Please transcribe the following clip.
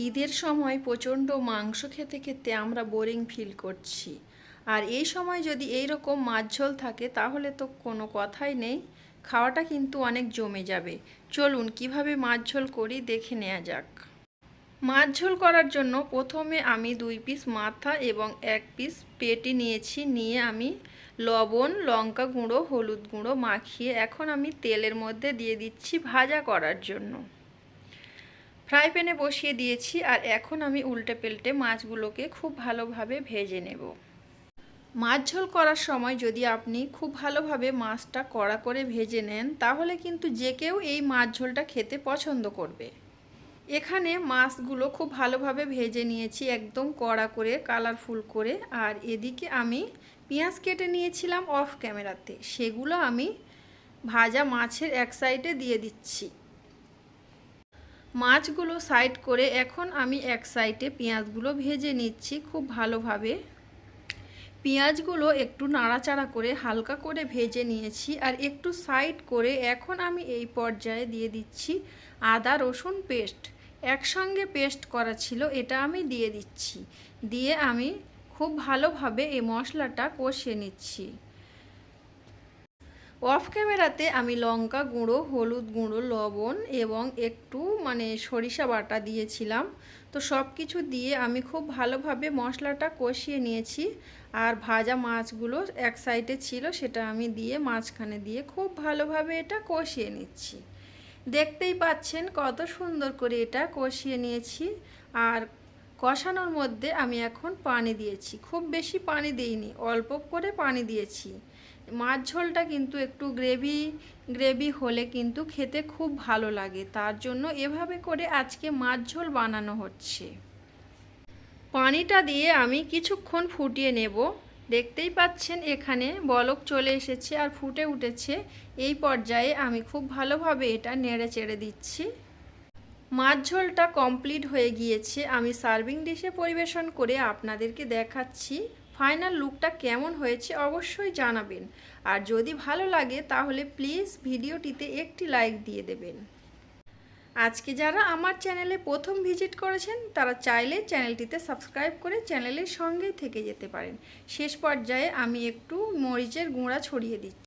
ঈদের সময় প্রচণ্ড মাংস খেতে খেতে আমরা বোরিং ফিল করছি। আর এই সময় যদি এই রকম মাছ ঝোল থাকে তাহলে তো কোনো কথাই নেই, খাওয়াটা কিন্তু অনেক জমে যাবে। চলুন কিভাবে মাছ ঝোল করি দেখে নেওয়া যাক। মাছ ঝোল করার জন্য প্রথমে আমি 2 পিস মাথা এবং 1 পিস পেটি নিয়েছি। নিয়ে আমি লবণ, লঙ্কা গুঁড়ো, হলুদ গুঁড়ো মাখিয়ে এখন আমি তেলের মধ্যে দিয়ে দিচ্ছি ভাজা করার জন্য। ফ্রাই প্যানে বসিয়ে দিয়েছি আর এখন আমি উল্টে পাল্টে মাছগুলোকে খুব ভালোভাবে ভেজে নেব। মাছ ঝোল করার সময় যদি আপনি খুব ভালোভাবে মাছটা কড়া করে ভেজে নেন তাহলে কিন্তু যে কেউ এই মাছ ঝোলটা খেতে পছন্দ করবে। এখানে মাছগুলো খুব ভালোভাবে ভেজে নিয়েছি, একদম কড়া করে কালারফুল করে। আর এদিকে আমি পেঁয়াজ কেটে নিয়েছিলাম অফ ক্যামেরাতে, সেগুলো আমি ভাজা মাছের এক সাইডে দিয়ে দিচ্ছি। মাছগুলো সাইড করে এখন আমি এক সাইডে পেঁয়াজগুলো ভেজে নিচ্ছি খুব ভালোভাবে। পেঁয়াজগুলো একটু নাড়াচাড়া করে হালকা করে ভেজে নিয়েছি আর একটু সাইড করে এখন আমি এই পর্যায়ে দিয়ে দিচ্ছি আদা রসুন পেস্ট। একসঙ্গে পেস্ট করা ছিল, এটা আমি দিয়ে দিচ্ছি। দিয়ে আমি খুব ভালোভাবে এই মশলাটা কষিয়ে নিচ্ছি। অফ ক্যামেরাতে আমি লঙ্কা গুঁড়ো, হলুদ গুঁড়ো, লবণ এবং একটু সরিষা বাটা দিয়েছিলাম। তো সব কিছু দিয়ে আমি খুব ভালোভাবে মশলাটা কষিয়ে নিয়েছি। আর ভাজা মাছগুলো এক সাইডে ছিল, সেটা আমি দিয়ে মাঝখানে দিয়ে খুব ভালোভাবে এটা কষিয়ে নিচ্ছি। দেখতেই পাচ্ছেন কত সুন্দর করে এটা কষিয়ে নিয়েছি। আর কষানোর মধ্যে আমি এখন পানি দিয়েছি, খুব বেশি পানি দিইনি, অল্প করে পানি দিয়েছি। মাছ ঝোলটা কিন্তু একটু গ্রেভি গ্রেভি হলে কিন্তু খেতে খুব ভালো লাগে, তার জন্য এভাবে করে আজকে মাছ ঝোল বানানো হচ্ছে। পানিটা দিয়ে আমি কিছুক্ষণ ফুটিয়ে নেব। দেখতেই পাচ্ছেন এখানে বলক চলে এসেছে আর ফুটে উঠেছে। এই পর্যায়ে আমি খুব ভালোভাবে এটা নেড়ে চেড়ে দিচ্ছি। মাছ ঝোলটা কমপ্লিট হয়ে গিয়েছে, আমি সার্ভিং ডিশে পরিবেশন করে আপনাদেরকে দেখাচ্ছি ফাইনাল লুকটা কেমন হয়েছে অবশ্যই জানাবেন। আর যদি ভালো লাগে তাহলে প্লিজ ভিডিওটিতে একটি লাইক দিয়ে দেবেন। আজকে যারা আমার চ্যানেলে প্রথম ভিজিট করেছেন তারা চাইলে চ্যানেলটিতে সাবস্ক্রাইব করে চ্যানেলের সঙ্গেই থেকে যেতে পারেন। শেষ পর্যায়ে আমি একটু মরিচের গুঁড়া ছড়িয়ে দিচ্ছি।